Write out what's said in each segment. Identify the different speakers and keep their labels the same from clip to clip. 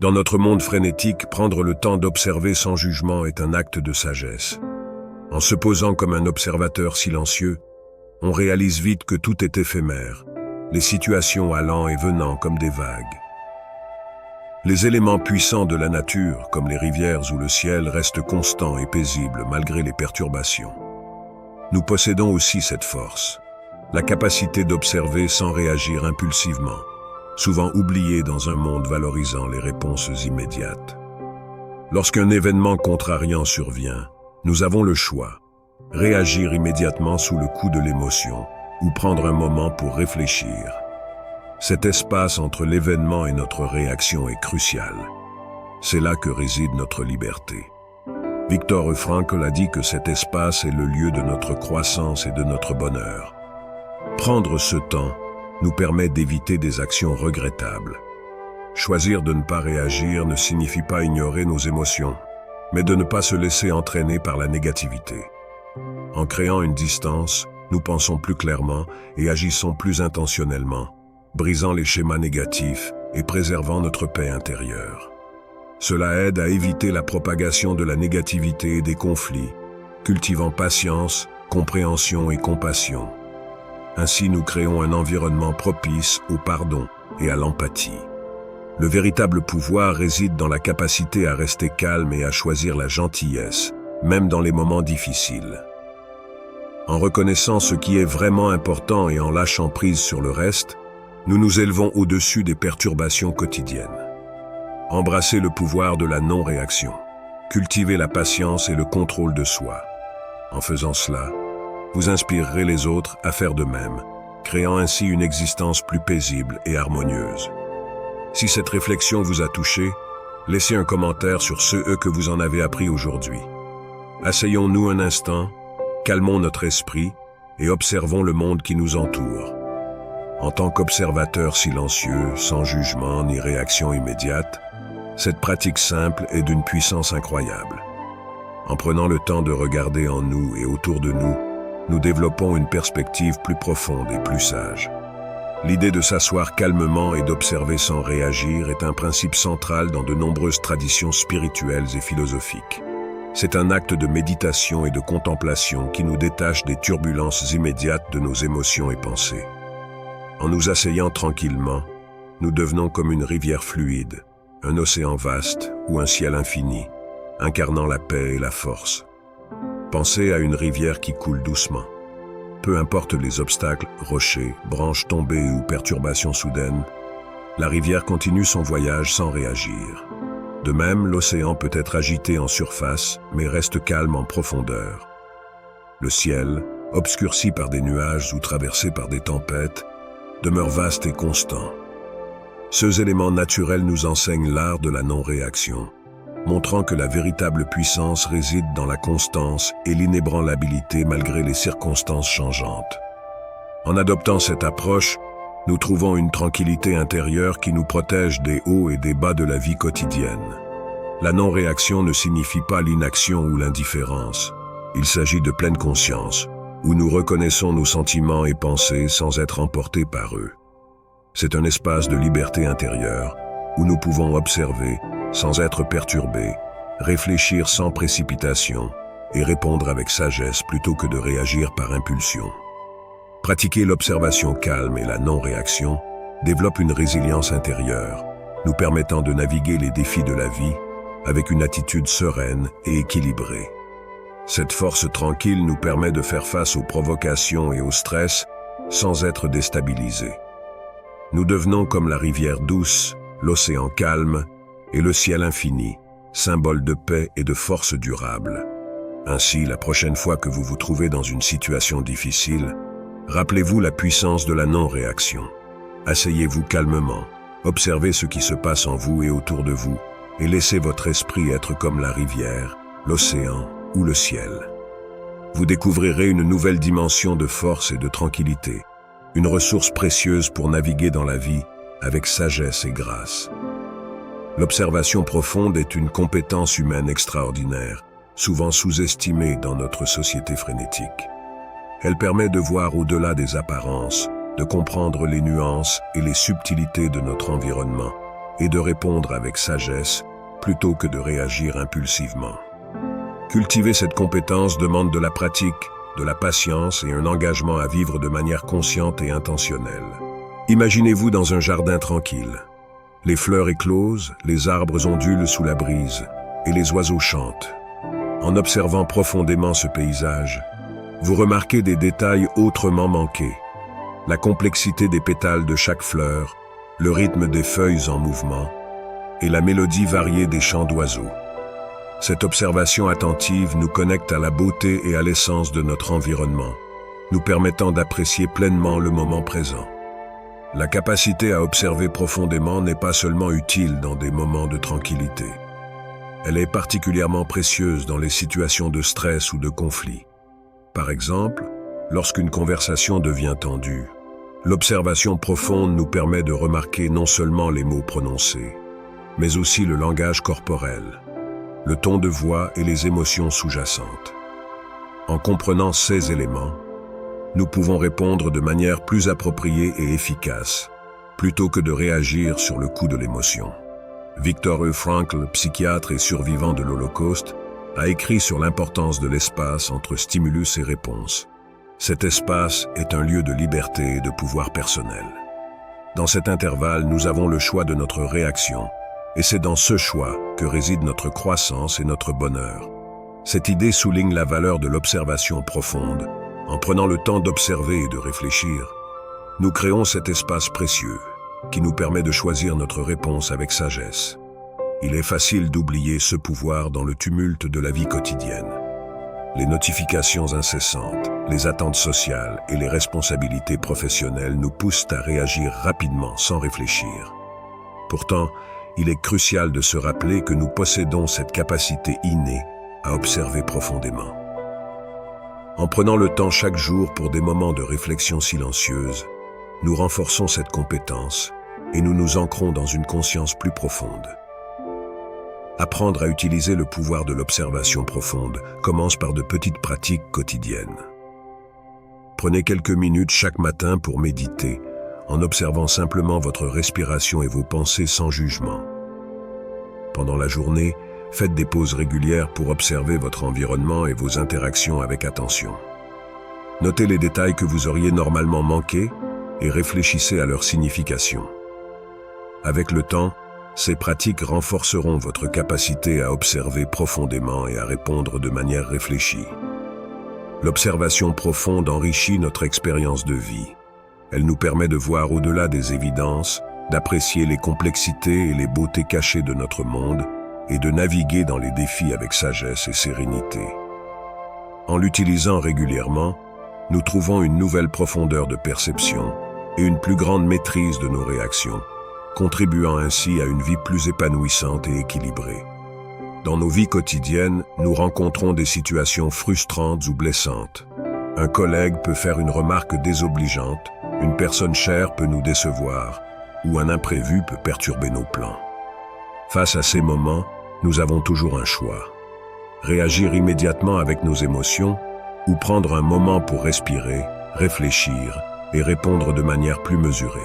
Speaker 1: Dans notre monde frénétique, prendre le temps d'observer sans jugement est un acte de sagesse. En se posant comme un observateur silencieux, on réalise vite que tout est éphémère, les situations allant et venant comme des vagues. Les éléments puissants de la nature, comme les rivières ou le ciel, restent constants et paisibles malgré les perturbations. Nous possédons aussi cette force, la capacité d'observer sans réagir impulsivement, souvent oubliée dans un monde valorisant les réponses immédiates. Lorsqu'un événement contrariant survient, nous avons le choix, réagir immédiatement sous le coup de l'émotion ou prendre un moment pour réfléchir. Cet espace entre l'événement et notre réaction est crucial. C'est là que réside notre liberté. Viktor Frankl a dit que cet espace est le lieu de notre croissance et de notre bonheur. Prendre ce temps nous permet d'éviter des actions regrettables. Choisir de ne pas réagir ne signifie pas ignorer nos émotions, mais de ne pas se laisser entraîner par la négativité. En créant une distance, nous pensons plus clairement et agissons plus intentionnellement, brisant les schémas négatifs et préservant notre paix intérieure. Cela aide à éviter la propagation de la négativité et des conflits, cultivant patience, compréhension et compassion. Ainsi, nous créons un environnement propice au pardon et à l'empathie. Le véritable pouvoir réside dans la capacité à rester calme et à choisir la gentillesse, même dans les moments difficiles. En reconnaissant ce qui est vraiment important et en lâchant prise sur le reste, nous nous élevons au-dessus des perturbations quotidiennes. Embrassez le pouvoir de la non-réaction. Cultivez la patience et le contrôle de soi. En faisant cela, vous inspirerez les autres à faire de même, créant ainsi une existence plus paisible et harmonieuse. Si cette réflexion vous a touché, laissez un commentaire sur ce que vous en avez appris aujourd'hui. Asseyons-nous un instant, calmons notre esprit et observons le monde qui nous entoure. En tant qu'observateur silencieux, sans jugement ni réaction immédiate, cette pratique simple est d'une puissance incroyable. En prenant le temps de regarder en nous et autour de nous, nous développons une perspective plus profonde et plus sage. L'idée de s'asseoir calmement et d'observer sans réagir est un principe central dans de nombreuses traditions spirituelles et philosophiques. C'est un acte de méditation et de contemplation qui nous détache des turbulences immédiates de nos émotions et pensées. En nous asseyant tranquillement, nous devenons comme une rivière fluide, un océan vaste ou un ciel infini, incarnant la paix et la force. Pensez à une rivière qui coule doucement. Peu importe les obstacles, rochers, branches tombées ou perturbations soudaines, la rivière continue son voyage sans réagir. De même, l'océan peut être agité en surface, mais reste calme en profondeur. Le ciel, obscurci par des nuages ou traversé par des tempêtes, demeure vaste et constant. Ces éléments naturels nous enseignent l'art de la non-réaction, montrant que la véritable puissance réside dans la constance et l'inébranlabilité malgré les circonstances changeantes. En adoptant cette approche, nous trouvons une tranquillité intérieure qui nous protège des hauts et des bas de la vie quotidienne. La non-réaction ne signifie pas l'inaction ou l'indifférence. Il s'agit de pleine conscience, où nous reconnaissons nos sentiments et pensées sans être emportés par eux. C'est un espace de liberté intérieure, où nous pouvons observer, sans être perturbés, réfléchir sans précipitation et répondre avec sagesse plutôt que de réagir par impulsion. Pratiquer l'observation calme et la non-réaction développe une résilience intérieure, nous permettant de naviguer les défis de la vie avec une attitude sereine et équilibrée. Cette force tranquille nous permet de faire face aux provocations et au stress sans être déstabilisés. Nous devenons comme la rivière douce, l'océan calme et le ciel infini, symbole de paix et de force durable. Ainsi, la prochaine fois que vous vous trouvez dans une situation difficile, rappelez-vous la puissance de la non-réaction. Asseyez-vous calmement, observez ce qui se passe en vous et autour de vous, et laissez votre esprit être comme la rivière, l'océan ou le ciel. Vous découvrirez une nouvelle dimension de force et de tranquillité, une ressource précieuse pour naviguer dans la vie avec sagesse et grâce. L'observation profonde est une compétence humaine extraordinaire, souvent sous-estimée dans notre société frénétique. Elle permet de voir au-delà des apparences, de comprendre les nuances et les subtilités de notre environnement, et de répondre avec sagesse plutôt que de réagir impulsivement. Cultiver cette compétence demande de la pratique, de la patience et un engagement à vivre de manière consciente et intentionnelle. Imaginez-vous dans un jardin tranquille. Les fleurs éclosent, les arbres ondulent sous la brise et les oiseaux chantent. En observant profondément ce paysage, vous remarquez des détails autrement manqués. La complexité des pétales de chaque fleur, le rythme des feuilles en mouvement et la mélodie variée des chants d'oiseaux. Cette observation attentive nous connecte à la beauté et à l'essence de notre environnement, nous permettant d'apprécier pleinement le moment présent. La capacité à observer profondément n'est pas seulement utile dans des moments de tranquillité. Elle est particulièrement précieuse dans les situations de stress ou de conflit. Par exemple, lorsqu'une conversation devient tendue, l'observation profonde nous permet de remarquer non seulement les mots prononcés, mais aussi le langage corporel, le ton de voix et les émotions sous-jacentes. En comprenant ces éléments, nous pouvons répondre de manière plus appropriée et efficace, plutôt que de réagir sur le coup de l'émotion. Viktor Frankl, psychiatre et survivant de l'Holocauste, a écrit sur l'importance de l'espace entre stimulus et réponse. Cet espace est un lieu de liberté et de pouvoir personnel. Dans cet intervalle, nous avons le choix de notre réaction, et c'est dans ce choix que réside notre croissance et notre bonheur. Cette idée souligne la valeur de l'observation profonde. En prenant le temps d'observer et de réfléchir, nous créons cet espace précieux qui nous permet de choisir notre réponse avec sagesse. Il est facile d'oublier ce pouvoir dans le tumulte de la vie quotidienne. Les notifications incessantes, les attentes sociales et les responsabilités professionnelles nous poussent à réagir rapidement sans réfléchir. Pourtant, il est crucial de se rappeler que nous possédons cette capacité innée à observer profondément. En prenant le temps chaque jour pour des moments de réflexion silencieuse, nous renforçons cette compétence et nous nous ancrons dans une conscience plus profonde. Apprendre à utiliser le pouvoir de l'observation profonde commence par de petites pratiques quotidiennes. Prenez quelques minutes chaque matin pour méditer, en observant simplement votre respiration et vos pensées sans jugement. Pendant la journée, faites des pauses régulières pour observer votre environnement et vos interactions avec attention. Notez les détails que vous auriez normalement manqués et réfléchissez à leur signification. Avec le temps, ces pratiques renforceront votre capacité à observer profondément et à répondre de manière réfléchie. L'observation profonde enrichit notre expérience de vie. Elle nous permet de voir au-delà des évidences, d'apprécier les complexités et les beautés cachées de notre monde et de naviguer dans les défis avec sagesse et sérénité. En l'utilisant régulièrement, nous trouvons une nouvelle profondeur de perception et une plus grande maîtrise de nos réactions, contribuant ainsi à une vie plus épanouissante et équilibrée. Dans nos vies quotidiennes, nous rencontrons des situations frustrantes ou blessantes. Un collègue peut faire une remarque désobligeante, une personne chère peut nous décevoir, ou un imprévu peut perturber nos plans. Face à ces moments, nous avons toujours un choix. Réagir immédiatement avec nos émotions, ou prendre un moment pour respirer, réfléchir et répondre de manière plus mesurée.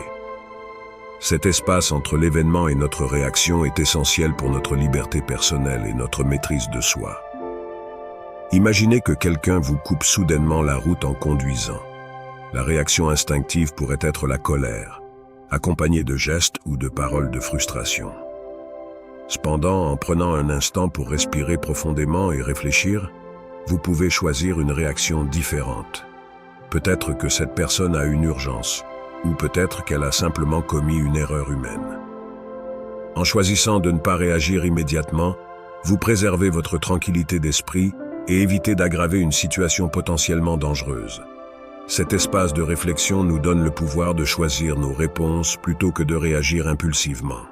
Speaker 1: Cet espace entre l'événement et notre réaction est essentiel pour notre liberté personnelle et notre maîtrise de soi. Imaginez que quelqu'un vous coupe soudainement la route en conduisant. La réaction instinctive pourrait être la colère, accompagnée de gestes ou de paroles de frustration. Cependant, en prenant un instant pour respirer profondément et réfléchir, vous pouvez choisir une réaction différente. Peut-être que cette personne a une urgence, ou peut-être qu'elle a simplement commis une erreur humaine. En choisissant de ne pas réagir immédiatement, vous préservez votre tranquillité d'esprit et évitez d'aggraver une situation potentiellement dangereuse. Cet espace de réflexion nous donne le pouvoir de choisir nos réponses plutôt que de réagir impulsivement.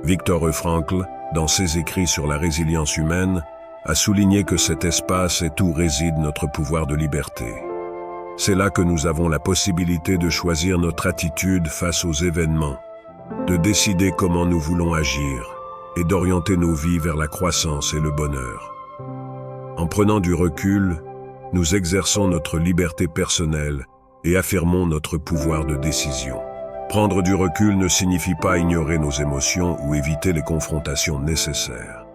Speaker 1: Viktor Frankl, dans ses écrits sur la résilience humaine, a souligné que cet espace est où réside notre pouvoir de liberté. C'est là que nous avons la possibilité de choisir notre attitude face aux événements, de décider comment nous voulons agir et d'orienter nos vies vers la croissance et le bonheur. En prenant du recul, nous exerçons notre liberté personnelle et affirmons notre pouvoir de décision. Prendre du recul ne signifie pas ignorer nos émotions ou éviter les confrontations nécessaires.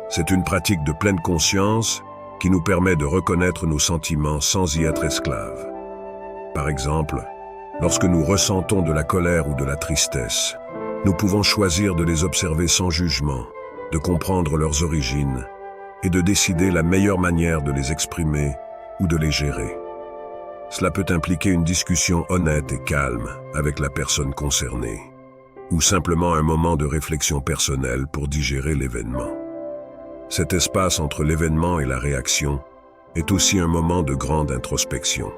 Speaker 1: C'est une pratique de pleine conscience qui nous permet de reconnaître nos sentiments sans y être esclaves. Par exemple, lorsque nous ressentons de la colère ou de la tristesse, nous pouvons choisir de les observer sans jugement, de comprendre leurs origines et de décider la meilleure manière de les exprimer ou de les gérer. Cela peut impliquer une discussion honnête et calme avec la personne concernée, ou simplement un moment de réflexion personnelle pour digérer l'événement. Cet espace entre l'événement et la réaction est aussi un moment de grande introspection.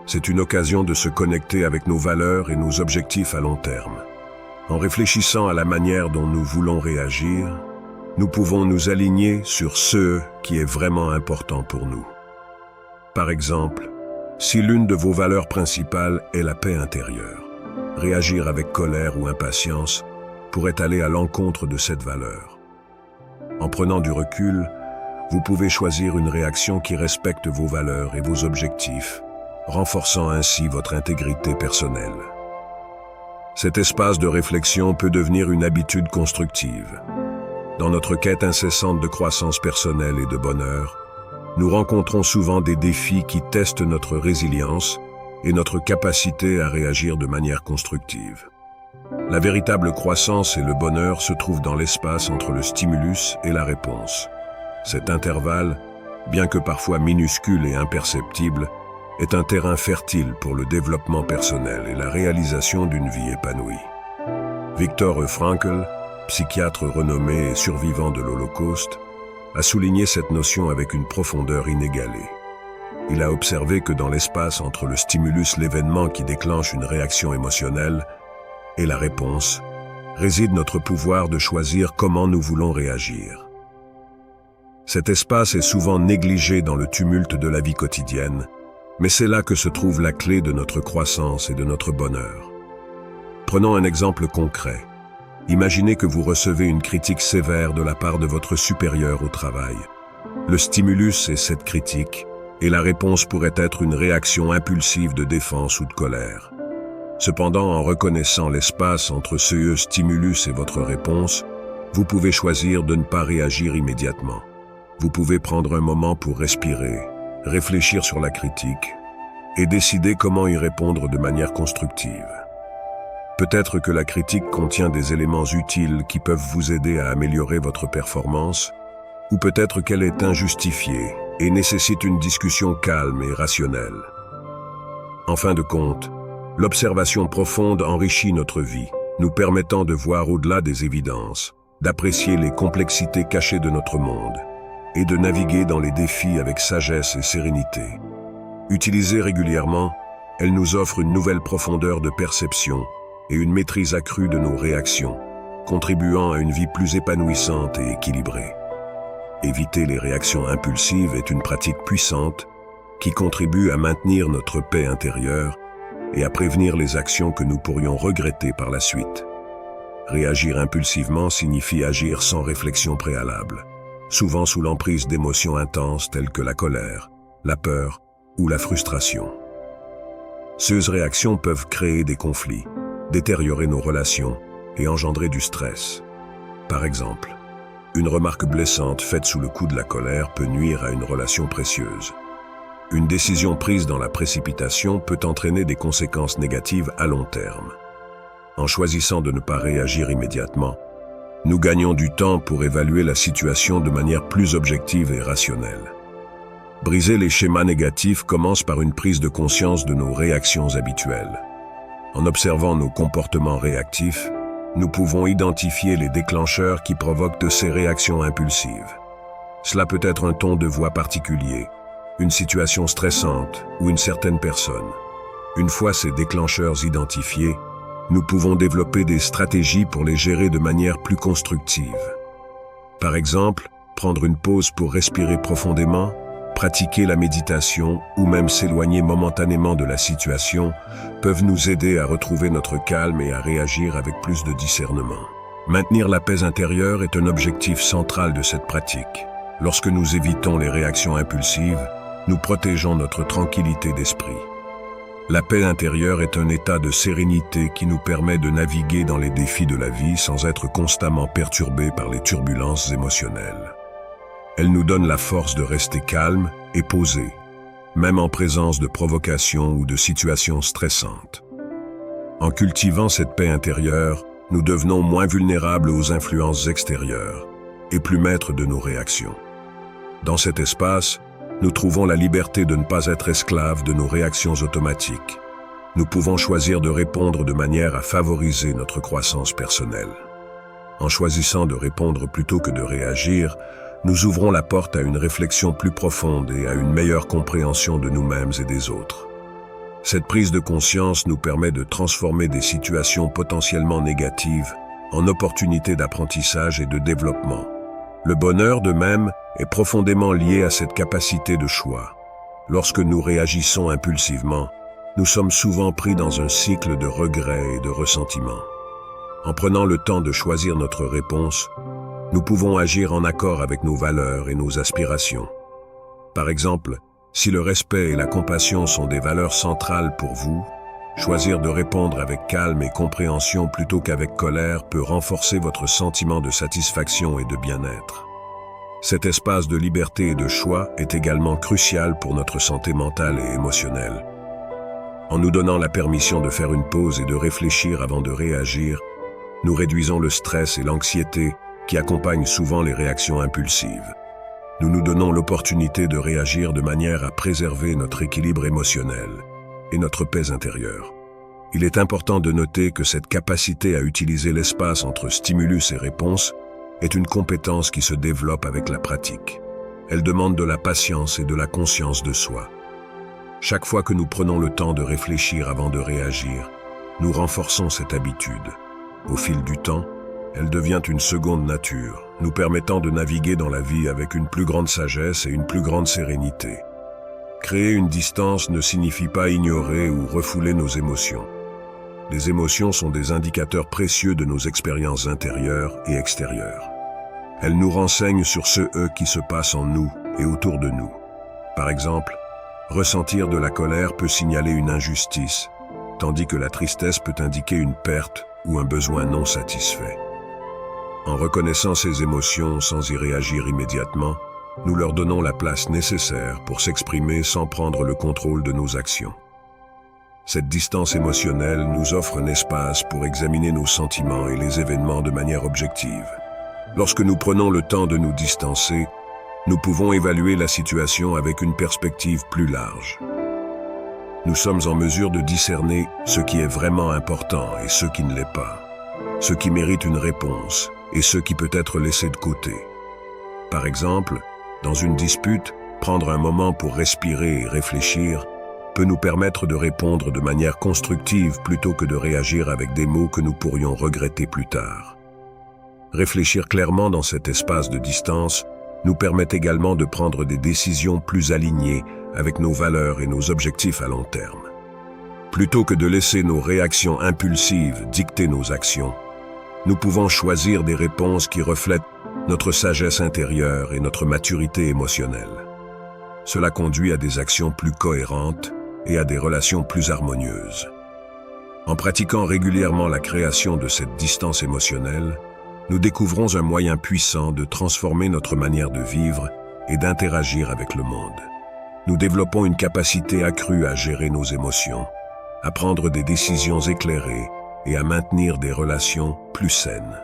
Speaker 1: C'est une occasion de se connecter avec nos valeurs et nos objectifs à long terme. En réfléchissant à la manière dont nous voulons réagir, nous pouvons nous aligner sur ce qui est vraiment important pour nous. Par exemple, si l'une de vos valeurs principales est la paix intérieure, réagir avec colère ou impatience pourrait aller à l'encontre de cette valeur. En prenant du recul, vous pouvez choisir une réaction qui respecte vos valeurs et vos objectifs, renforçant ainsi votre intégrité personnelle. Cet espace de réflexion peut devenir une habitude constructive. Dans notre quête incessante de croissance personnelle et de bonheur, nous rencontrons souvent des défis qui testent notre résilience et notre capacité à réagir de manière constructive. La véritable croissance et le bonheur se trouvent dans l'espace entre le stimulus et la réponse. Cet intervalle, bien que parfois minuscule et imperceptible, est un terrain fertile pour le développement personnel et la réalisation d'une vie épanouie. Viktor Frankl, psychiatre renommé et survivant de l'Holocauste, a souligné cette notion avec une profondeur inégalée. Il a observé que dans l'espace entre le stimulus, l'événement qui déclenche une réaction émotionnelle, et la réponse, réside notre pouvoir de choisir comment nous voulons réagir. Cet espace est souvent négligé dans le tumulte de la vie quotidienne, mais c'est là que se trouve la clé de notre croissance et de notre bonheur. Prenons un exemple concret. Imaginez que vous recevez une critique sévère de la part de votre supérieur au travail. Le stimulus est cette critique, et la réponse pourrait être une réaction impulsive de défense ou de colère. Cependant, en reconnaissant l'espace entre ce stimulus et votre réponse, vous pouvez choisir de ne pas réagir immédiatement. Vous pouvez prendre un moment pour respirer, réfléchir sur la critique et décider comment y répondre de manière constructive. Peut-être que la critique contient des éléments utiles qui peuvent vous aider à améliorer votre performance, ou peut-être qu'elle est injustifiée et nécessite une discussion calme et rationnelle. En fin de compte, l'observation profonde enrichit notre vie, nous permettant de voir au-delà des évidences, d'apprécier les complexités cachées de notre monde et de naviguer dans les défis avec sagesse et sérénité. Utilisée régulièrement, elle nous offre une nouvelle profondeur de perception et une maîtrise accrue de nos réactions, contribuant à une vie plus épanouissante et équilibrée. Éviter les réactions impulsives est une pratique puissante qui contribue à maintenir notre paix intérieure et à prévenir les actions que nous pourrions regretter par la suite. Réagir impulsivement signifie agir sans réflexion préalable, souvent sous l'emprise d'émotions intenses telles que la colère, la peur ou la frustration. Ces réactions peuvent créer des conflits, détériorer nos relations et engendrer du stress. Par exemple, une remarque blessante faite sous le coup de la colère peut nuire à une relation précieuse. Une décision prise dans la précipitation peut entraîner des conséquences négatives à long terme. En choisissant de ne pas réagir immédiatement, nous gagnons du temps pour évaluer la situation de manière plus objective et rationnelle. Briser les schémas négatifs commence par une prise de conscience de nos réactions habituelles. En observant nos comportements réactifs, nous pouvons identifier les déclencheurs qui provoquent de ces réactions impulsives. Cela peut être un ton de voix particulier, une situation stressante ou une certaine personne. Une fois ces déclencheurs identifiés, nous pouvons développer des stratégies pour les gérer de manière plus constructive. Par exemple, prendre une pause pour respirer profondément, pratiquer la méditation ou même s'éloigner momentanément de la situation peuvent nous aider à retrouver notre calme et à réagir avec plus de discernement. Maintenir la paix intérieure est un objectif central de cette pratique. Lorsque nous évitons les réactions impulsives, nous protégeons notre tranquillité d'esprit. La paix intérieure est un état de sérénité qui nous permet de naviguer dans les défis de la vie sans être constamment perturbés par les turbulences émotionnelles. Elle nous donne la force de rester calme et posé, même en présence de provocations ou de situations stressantes. En cultivant cette paix intérieure, nous devenons moins vulnérables aux influences extérieures et plus maîtres de nos réactions. Dans cet espace, nous trouvons la liberté de ne pas être esclaves de nos réactions automatiques. Nous pouvons choisir de répondre de manière à favoriser notre croissance personnelle. En choisissant de répondre plutôt que de réagir, nous ouvrons la porte à une réflexion plus profonde et à une meilleure compréhension de nous-mêmes et des autres. Cette prise de conscience nous permet de transformer des situations potentiellement négatives en opportunités d'apprentissage et de développement. Le bonheur de même est profondément lié à cette capacité de choix. Lorsque nous réagissons impulsivement, nous sommes souvent pris dans un cycle de regrets et de ressentiment. En prenant le temps de choisir notre réponse, nous pouvons agir en accord avec nos valeurs et nos aspirations. Par exemple, si le respect et la compassion sont des valeurs centrales pour vous, choisir de répondre avec calme et compréhension plutôt qu'avec colère peut renforcer votre sentiment de satisfaction et de bien-être. Cet espace de liberté et de choix est également crucial pour notre santé mentale et émotionnelle. En nous donnant la permission de faire une pause et de réfléchir avant de réagir, nous réduisons le stress et l'anxiété qui accompagnent souvent les réactions impulsives. Nous nous donnons l'opportunité de réagir de manière à préserver notre équilibre émotionnel et notre paix intérieure. Il est important de noter que cette capacité à utiliser l'espace entre stimulus et réponse est une compétence qui se développe avec la pratique. Elle demande de la patience et de la conscience de soi. Chaque fois que nous prenons le temps de réfléchir avant de réagir, nous renforçons cette habitude. Au fil du temps, elle devient une seconde nature, nous permettant de naviguer dans la vie avec une plus grande sagesse et une plus grande sérénité. Créer une distance ne signifie pas ignorer ou refouler nos émotions. Les émotions sont des indicateurs précieux de nos expériences intérieures et extérieures. Elles nous renseignent sur ce qui se passe en nous et autour de nous. Par exemple, ressentir de la colère peut signaler une injustice, tandis que la tristesse peut indiquer une perte ou un besoin non satisfait. En reconnaissant ces émotions sans y réagir immédiatement, nous leur donnons la place nécessaire pour s'exprimer sans prendre le contrôle de nos actions. Cette distance émotionnelle nous offre un espace pour examiner nos sentiments et les événements de manière objective. Lorsque nous prenons le temps de nous distancer, nous pouvons évaluer la situation avec une perspective plus large. Nous sommes en mesure de discerner ce qui est vraiment important et ce qui ne l'est pas, ce qui mérite une réponse et ce qui peut être laissé de côté. Par exemple, dans une dispute, prendre un moment pour respirer et réfléchir peut nous permettre de répondre de manière constructive plutôt que de réagir avec des mots que nous pourrions regretter plus tard. Réfléchir clairement dans cet espace de distance nous permet également de prendre des décisions plus alignées avec nos valeurs et nos objectifs à long terme. Plutôt que de laisser nos réactions impulsives dicter nos actions, nous pouvons choisir des réponses qui reflètent notre sagesse intérieure et notre maturité émotionnelle. Cela conduit à des actions plus cohérentes et à des relations plus harmonieuses. En pratiquant régulièrement la création de cette distance émotionnelle, nous découvrons un moyen puissant de transformer notre manière de vivre et d'interagir avec le monde. Nous développons une capacité accrue à gérer nos émotions, à prendre des décisions éclairées et à maintenir des relations plus saines.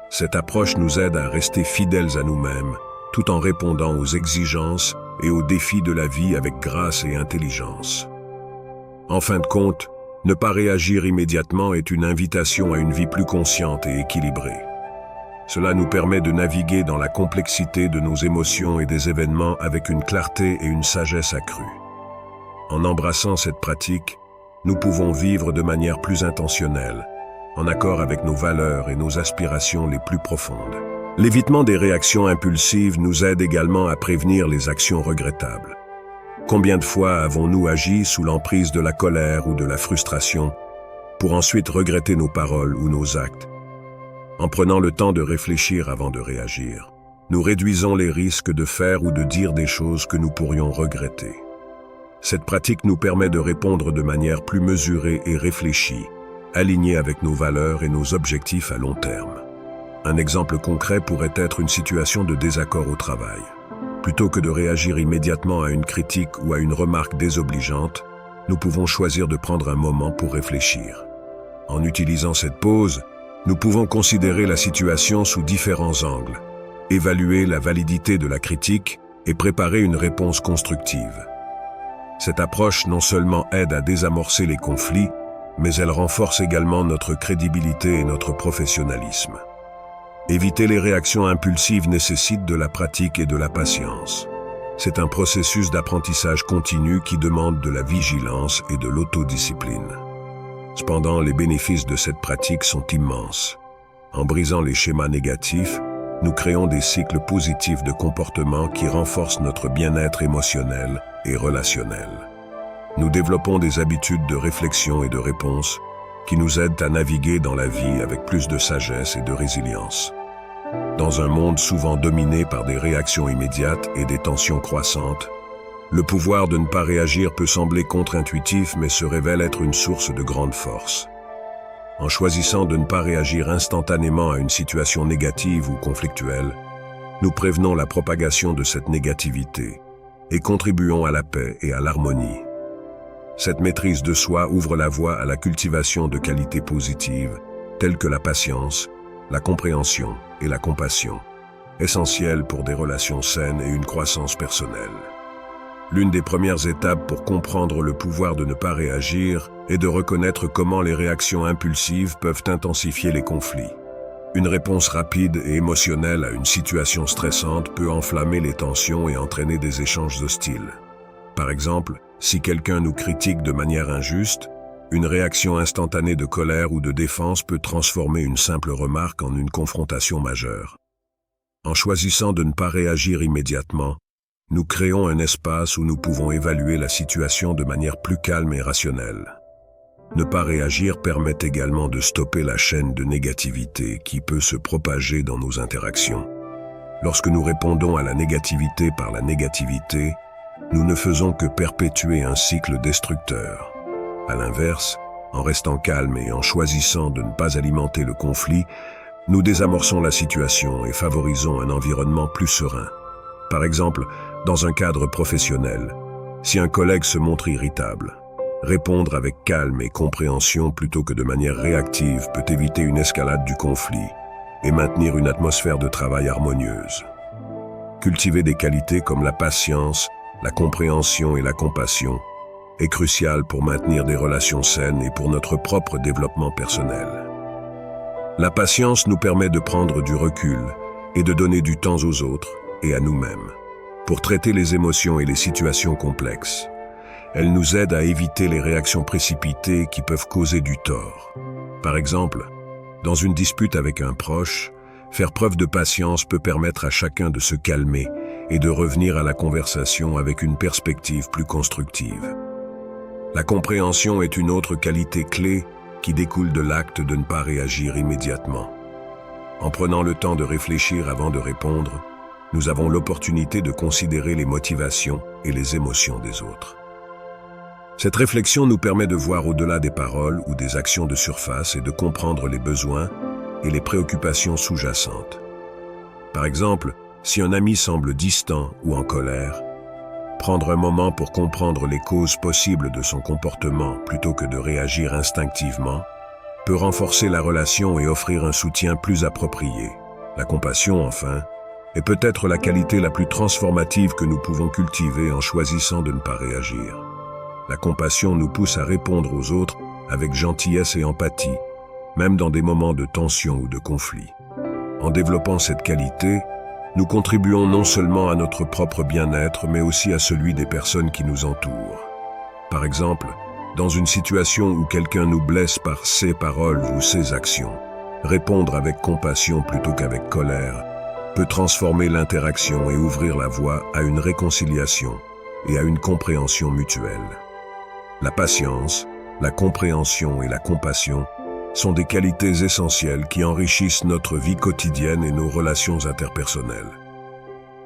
Speaker 1: Cette approche nous aide à rester fidèles à nous-mêmes, tout en répondant aux exigences et aux défis de la vie avec grâce et intelligence. En fin de compte, ne pas réagir immédiatement est une invitation à une vie plus consciente et équilibrée. Cela nous permet de naviguer dans la complexité de nos émotions et des événements avec une clarté et une sagesse accrue. En embrassant cette pratique, nous pouvons vivre de manière plus intentionnelle, en accord avec nos valeurs et nos aspirations les plus profondes. L'évitement des réactions impulsives nous aide également à prévenir les actions regrettables. Combien de fois avons-nous agi sous l'emprise de la colère ou de la frustration pour ensuite regretter nos paroles ou nos actes? En prenant le temps de réfléchir avant de réagir, nous réduisons les risques de faire ou de dire des choses que nous pourrions regretter. Cette pratique nous permet de répondre de manière plus mesurée et réfléchie, alignée avec nos valeurs et nos objectifs à long terme. Un exemple concret pourrait être une situation de désaccord au travail. Plutôt que de réagir immédiatement à une critique ou à une remarque désobligeante, nous pouvons choisir de prendre un moment pour réfléchir. En utilisant cette pause, nous pouvons considérer la situation sous différents angles, évaluer la validité de la critique et préparer une réponse constructive. Cette approche non seulement aide à désamorcer les conflits, mais elle renforce également notre crédibilité et notre professionnalisme. Éviter les réactions impulsives nécessite de la pratique et de la patience. C'est un processus d'apprentissage continu qui demande de la vigilance et de l'autodiscipline. Cependant, les bénéfices de cette pratique sont immenses. En brisant les schémas négatifs, nous créons des cycles positifs de comportement qui renforcent notre bien-être émotionnel et relationnel. Nous développons des habitudes de réflexion et de réponse qui nous aident à naviguer dans la vie avec plus de sagesse et de résilience. Dans un monde souvent dominé par des réactions immédiates et des tensions croissantes, le pouvoir de ne pas réagir peut sembler contre-intuitif mais se révèle être une source de grande force. En choisissant de ne pas réagir instantanément à une situation négative ou conflictuelle, nous prévenons la propagation de cette négativité et contribuons à la paix et à l'harmonie. Cette maîtrise de soi ouvre la voie à la cultivation de qualités positives, telles que la patience, la compréhension et la compassion, essentielles pour des relations saines et une croissance personnelle. L'une des premières étapes pour comprendre le pouvoir de ne pas réagir est de reconnaître comment les réactions impulsives peuvent intensifier les conflits. Une réponse rapide et émotionnelle à une situation stressante peut enflammer les tensions et entraîner des échanges hostiles. Par exemple, si quelqu'un nous critique de manière injuste, une réaction instantanée de colère ou de défense peut transformer une simple remarque en une confrontation majeure. En choisissant de ne pas réagir immédiatement, nous créons un espace où nous pouvons évaluer la situation de manière plus calme et rationnelle. Ne pas réagir permet également de stopper la chaîne de négativité qui peut se propager dans nos interactions. Lorsque nous répondons à la négativité par la négativité, nous ne faisons que perpétuer un cycle destructeur. À l'inverse, en restant calme et en choisissant de ne pas alimenter le conflit, nous désamorçons la situation et favorisons un environnement plus serein. Par exemple, dans un cadre professionnel, si un collègue se montre irritable, répondre avec calme et compréhension plutôt que de manière réactive peut éviter une escalade du conflit et maintenir une atmosphère de travail harmonieuse. Cultiver des qualités comme la patience, la compréhension et la compassion est crucial pour maintenir des relations saines et pour notre propre développement personnel. La patience nous permet de prendre du recul et de donner du temps aux autres et à nous-mêmes pour traiter les émotions et les situations complexes. Elle nous aide à éviter les réactions précipitées qui peuvent causer du tort. Par exemple, dans une dispute avec un proche, faire preuve de patience peut permettre à chacun de se calmer et de revenir à la conversation avec une perspective plus constructive. La compréhension est une autre qualité clé qui découle de l'acte de ne pas réagir immédiatement. En prenant le temps de réfléchir avant de répondre, nous avons l'opportunité de considérer les motivations et les émotions des autres. Cette réflexion nous permet de voir au-delà des paroles ou des actions de surface et de comprendre les besoins et les préoccupations sous-jacentes. Par exemple, si un ami semble distant ou en colère, prendre un moment pour comprendre les causes possibles de son comportement plutôt que de réagir instinctivement peut renforcer la relation et offrir un soutien plus approprié. La compassion, enfin, est peut-être la qualité la plus transformative que nous pouvons cultiver en choisissant de ne pas réagir. La compassion nous pousse à répondre aux autres avec gentillesse et empathie, même dans des moments de tension ou de conflit. En développant cette qualité, nous contribuons non seulement à notre propre bien-être, mais aussi à celui des personnes qui nous entourent. Par exemple, dans une situation où quelqu'un nous blesse par ses paroles ou ses actions, répondre avec compassion plutôt qu'avec colère peut transformer l'interaction et ouvrir la voie à une réconciliation et à une compréhension mutuelle. La patience, la compréhension et la compassion sont des qualités essentielles qui enrichissent notre vie quotidienne et nos relations interpersonnelles.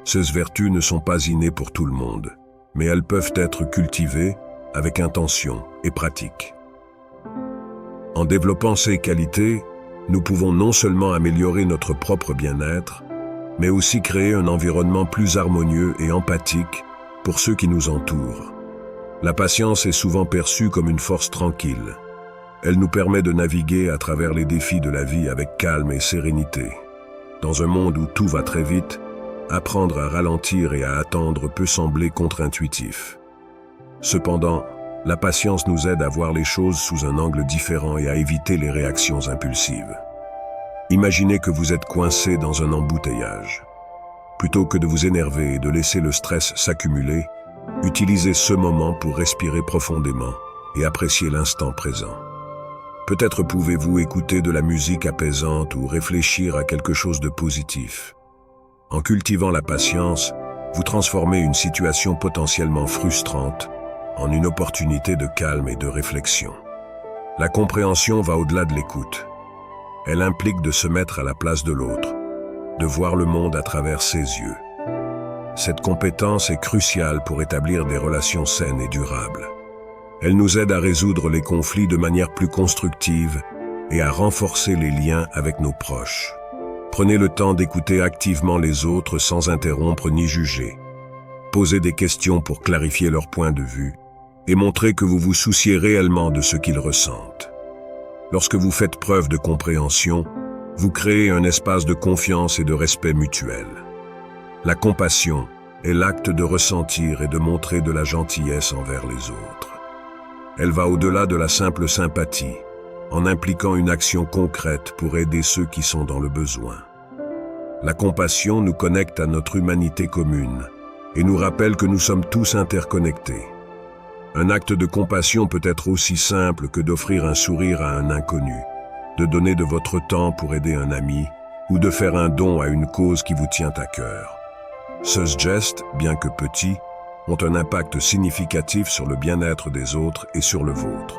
Speaker 1: Ces vertus ne sont pas innées pour tout le monde, mais elles peuvent être cultivées avec intention et pratique. En développant ces qualités, nous pouvons non seulement améliorer notre propre bien-être, mais aussi créer un environnement plus harmonieux et empathique pour ceux qui nous entourent. La patience est souvent perçue comme une force tranquille. Elle nous permet de naviguer à travers les défis de la vie avec calme et sérénité. Dans un monde où tout va très vite, apprendre à ralentir et à attendre peut sembler contre-intuitif. Cependant, la patience nous aide à voir les choses sous un angle différent et à éviter les réactions impulsives. Imaginez que vous êtes coincé dans un embouteillage. Plutôt que de vous énerver et de laisser le stress s'accumuler, utilisez ce moment pour respirer profondément et apprécier l'instant présent. Peut-être pouvez-vous écouter de la musique apaisante ou réfléchir à quelque chose de positif. En cultivant la patience, vous transformez une situation potentiellement frustrante en une opportunité de calme et de réflexion. La compréhension va au-delà de l'écoute. Elle implique de se mettre à la place de l'autre, de voir le monde à travers ses yeux. Cette compétence est cruciale pour établir des relations saines et durables. Elle nous aide à résoudre les conflits de manière plus constructive et à renforcer les liens avec nos proches. Prenez le temps d'écouter activement les autres sans interrompre ni juger. Posez des questions pour clarifier leur point de vue et montrez que vous vous souciez réellement de ce qu'ils ressentent. Lorsque vous faites preuve de compréhension, vous créez un espace de confiance et de respect mutuel. La compassion est l'acte de ressentir et de montrer de la gentillesse envers les autres. Elle va au-delà de la simple sympathie, en impliquant une action concrète pour aider ceux qui sont dans le besoin. La compassion nous connecte à notre humanité commune et nous rappelle que nous sommes tous interconnectés. Un acte de compassion peut être aussi simple que d'offrir un sourire à un inconnu, de donner de votre temps pour aider un ami ou de faire un don à une cause qui vous tient à cœur. Ces gestes, bien que petits, ont un impact significatif sur le bien-être des autres et sur le vôtre.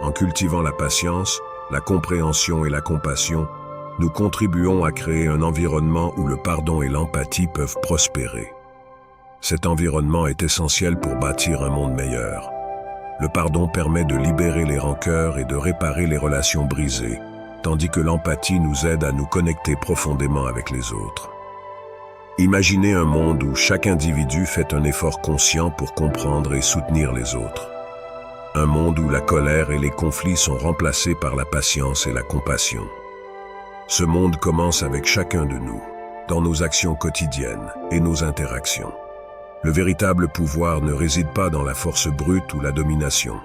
Speaker 1: En cultivant la patience, la compréhension et la compassion, nous contribuons à créer un environnement où le pardon et l'empathie peuvent prospérer. Cet environnement est essentiel pour bâtir un monde meilleur. Le pardon permet de libérer les rancœurs et de réparer les relations brisées, tandis que l'empathie nous aide à nous connecter profondément avec les autres. Imaginez un monde où chaque individu fait un effort conscient pour comprendre et soutenir les autres. Un monde où la colère et les conflits sont remplacés par la patience et la compassion. Ce monde commence avec chacun de nous, dans nos actions quotidiennes et nos interactions. Le véritable pouvoir ne réside pas dans la force brute ou la domination,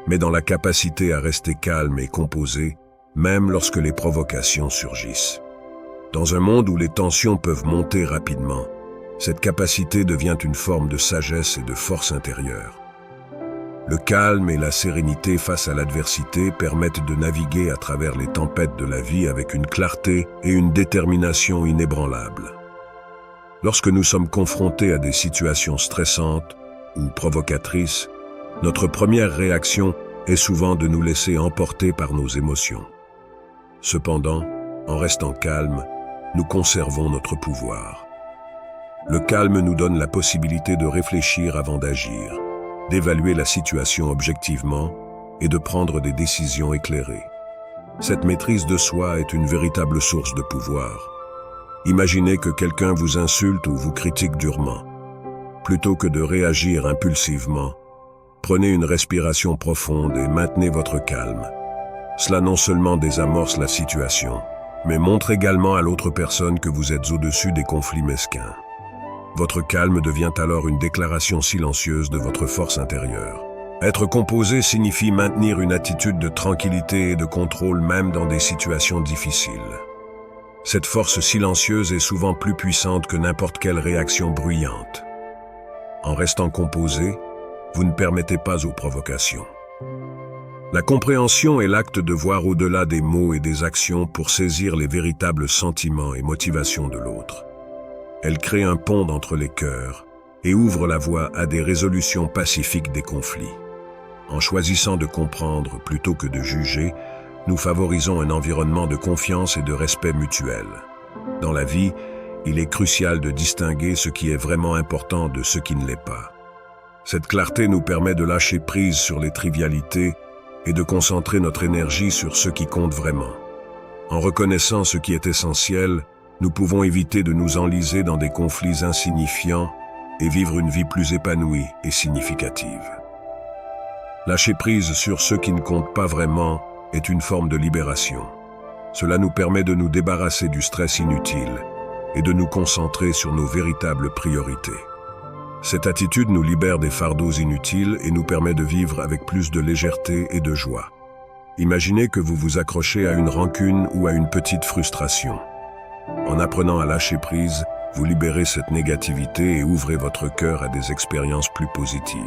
Speaker 1: mais dans la capacité à rester calme et composé, même lorsque les provocations surgissent. Dans un monde où les tensions peuvent monter rapidement, cette capacité devient une forme de sagesse et de force intérieure. Le calme et la sérénité face à l'adversité permettent de naviguer à travers les tempêtes de la vie avec une clarté et une détermination inébranlables. Lorsque nous sommes confrontés à des situations stressantes ou provocatrices, notre première réaction est souvent de nous laisser emporter par nos émotions. Cependant, en restant calme, nous conservons notre pouvoir. Le calme nous donne la possibilité de réfléchir avant d'agir, d'évaluer la situation objectivement et de prendre des décisions éclairées. Cette maîtrise de soi est une véritable source de pouvoir. Imaginez que quelqu'un vous insulte ou vous critique durement. Plutôt que de réagir impulsivement, prenez une respiration profonde et maintenez votre calme. Cela non seulement désamorce la situation, mais montre également à l'autre personne que vous êtes au-dessus des conflits mesquins. Votre calme devient alors une déclaration silencieuse de votre force intérieure. Être composé signifie maintenir une attitude de tranquillité et de contrôle même dans des situations difficiles. Cette force silencieuse est souvent plus puissante que n'importe quelle réaction bruyante. En restant composé, vous ne permettez pas aux provocations. La compréhension est l'acte de voir au-delà des mots et des actions pour saisir les véritables sentiments et motivations de l'autre. Elle crée un pont entre les cœurs et ouvre la voie à des résolutions pacifiques des conflits. En choisissant de comprendre plutôt que de juger, nous favorisons un environnement de confiance et de respect mutuel. Dans la vie, il est crucial de distinguer ce qui est vraiment important de ce qui ne l'est pas. Cette clarté nous permet de lâcher prise sur les trivialités et de concentrer notre énergie sur ce qui compte vraiment. En reconnaissant ce qui est essentiel, nous pouvons éviter de nous enliser dans des conflits insignifiants et vivre une vie plus épanouie et significative. Lâcher prise sur ce qui ne compte pas vraiment est une forme de libération. Cela nous permet de nous débarrasser du stress inutile et de nous concentrer sur nos véritables priorités. Cette attitude nous libère des fardeaux inutiles et nous permet de vivre avec plus de légèreté et de joie. Imaginez que vous vous accrochez à une rancune ou à une petite frustration. En apprenant à lâcher prise, vous libérez cette négativité et ouvrez votre cœur à des expériences plus positives.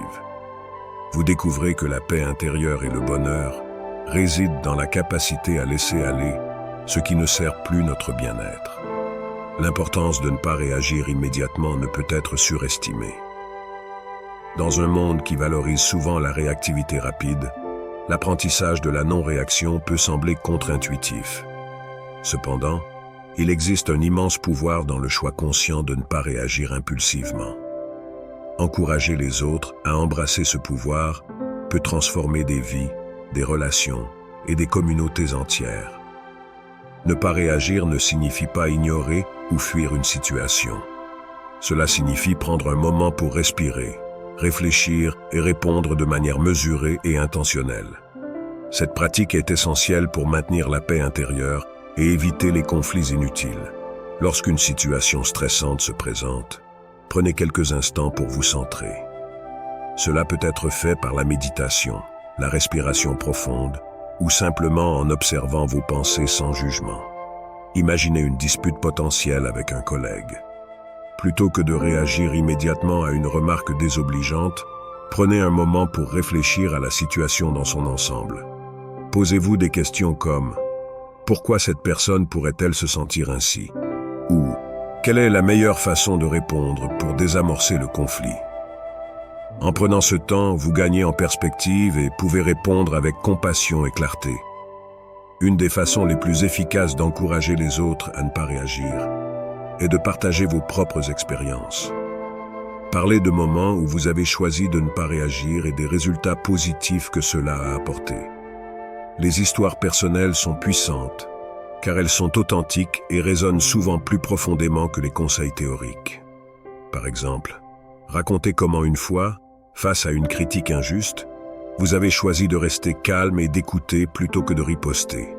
Speaker 1: Vous découvrez que la paix intérieure et le bonheur résident dans la capacité à laisser aller ce qui ne sert plus notre bien-être. L'importance de ne pas réagir immédiatement ne peut être surestimée. Dans un monde qui valorise souvent la réactivité rapide, l'apprentissage de la non-réaction peut sembler contre-intuitif. Cependant, il existe un immense pouvoir dans le choix conscient de ne pas réagir impulsivement. Encourager les autres à embrasser ce pouvoir peut transformer des vies, des relations et des communautés entières. Ne pas réagir ne signifie pas ignorer ou fuir une situation. Cela signifie prendre un moment pour respirer, réfléchir et répondre de manière mesurée et intentionnelle. Cette pratique est essentielle pour maintenir la paix intérieure et éviter les conflits inutiles. Lorsqu'une situation stressante se présente, prenez quelques instants pour vous centrer. Cela peut être fait par la méditation, la respiration profonde ou simplement en observant vos pensées sans jugement. Imaginez une dispute potentielle avec un collègue. Plutôt que de réagir immédiatement à une remarque désobligeante, prenez un moment pour réfléchir à la situation dans son ensemble. Posez-vous des questions comme « Pourquoi cette personne pourrait-elle se sentir ainsi ?» ou « Quelle est la meilleure façon de répondre pour désamorcer le conflit ?» En prenant ce temps, vous gagnez en perspective et pouvez répondre avec compassion et clarté. Une des façons les plus efficaces d'encourager les autres à ne pas réagir est de partager vos propres expériences. Parlez de moments où vous avez choisi de ne pas réagir et des résultats positifs que cela a apporté. Les histoires personnelles sont puissantes, car elles sont authentiques et résonnent souvent plus profondément que les conseils théoriques. Par exemple, racontez comment une fois, face à une critique injuste, vous avez choisi de rester calme et d'écouter plutôt que de riposter.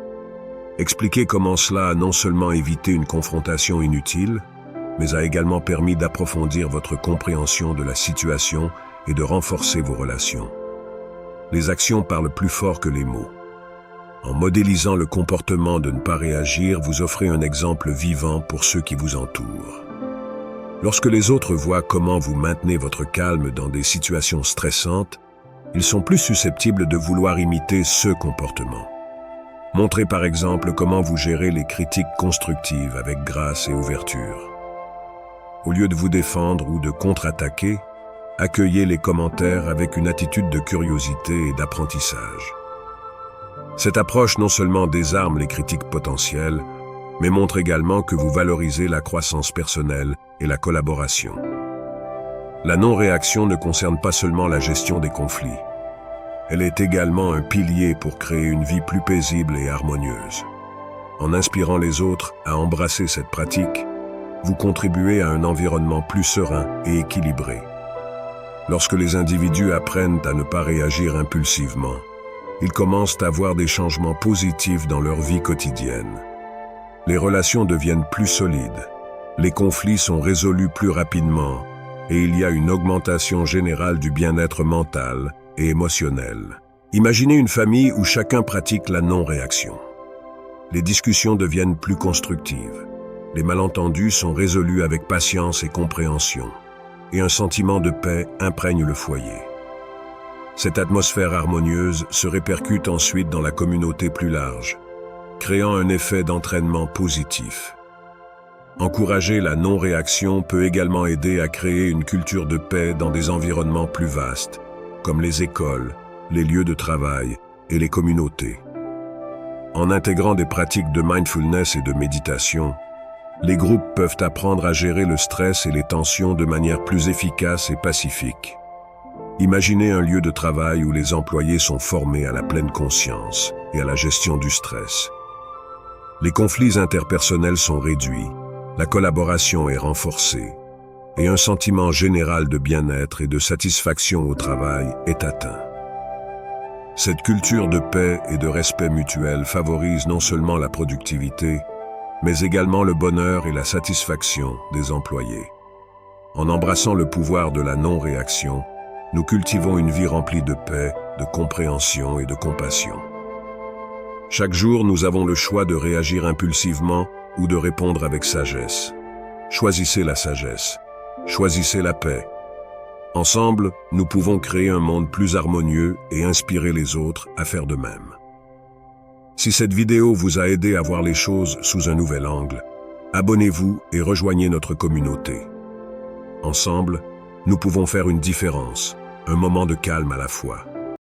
Speaker 1: Expliquez comment cela a non seulement évité une confrontation inutile, mais a également permis d'approfondir votre compréhension de la situation et de renforcer vos relations. Les actions parlent plus fort que les mots. En modélisant le comportement de ne pas réagir, vous offrez un exemple vivant pour ceux qui vous entourent. Lorsque les autres voient comment vous maintenez votre calme dans des situations stressantes, ils sont plus susceptibles de vouloir imiter ce comportement. Montrez par exemple comment vous gérez les critiques constructives avec grâce et ouverture. Au lieu de vous défendre ou de contre-attaquer, accueillez les commentaires avec une attitude de curiosité et d'apprentissage. Cette approche non seulement désarme les critiques potentielles, mais montre également que vous valorisez la croissance personnelle et la collaboration. La non-réaction ne concerne pas seulement la gestion des conflits. Elle est également un pilier pour créer une vie plus paisible et harmonieuse. En inspirant les autres à embrasser cette pratique, vous contribuez à un environnement plus serein et équilibré. Lorsque les individus apprennent à ne pas réagir impulsivement, ils commencent à voir des changements positifs dans leur vie quotidienne. Les relations deviennent plus solides, les conflits sont résolus plus rapidement et il y a une augmentation générale du bien-être mental et émotionnel. Imaginez une famille où chacun pratique la non-réaction. Les discussions deviennent plus constructives, les malentendus sont résolus avec patience et compréhension, et un sentiment de paix imprègne le foyer. Cette atmosphère harmonieuse se répercute ensuite dans la communauté plus large, créant un effet d'entraînement positif. Encourager la non-réaction peut également aider à créer une culture de paix dans des environnements plus vastes, comme les écoles, les lieux de travail et les communautés. En intégrant des pratiques de mindfulness et de méditation, les groupes peuvent apprendre à gérer le stress et les tensions de manière plus efficace et pacifique. Imaginez un lieu de travail où les employés sont formés à la pleine conscience et à la gestion du stress. Les conflits interpersonnels sont réduits, la collaboration est renforcée, et un sentiment général de bien-être et de satisfaction au travail est atteint. Cette culture de paix et de respect mutuel favorise non seulement la productivité, mais également le bonheur et la satisfaction des employés. En embrassant le pouvoir de la non-réaction, nous cultivons une vie remplie de paix, de compréhension et de compassion. Chaque jour, nous avons le choix de réagir impulsivement ou de répondre avec sagesse. Choisissez la sagesse. Choisissez la paix. Ensemble, nous pouvons créer un monde plus harmonieux et inspirer les autres à faire de même. Si cette vidéo vous a aidé à voir les choses sous un nouvel angle, abonnez-vous et rejoignez notre communauté. Ensemble, nous pouvons faire une différence, un moment de calme à la fois.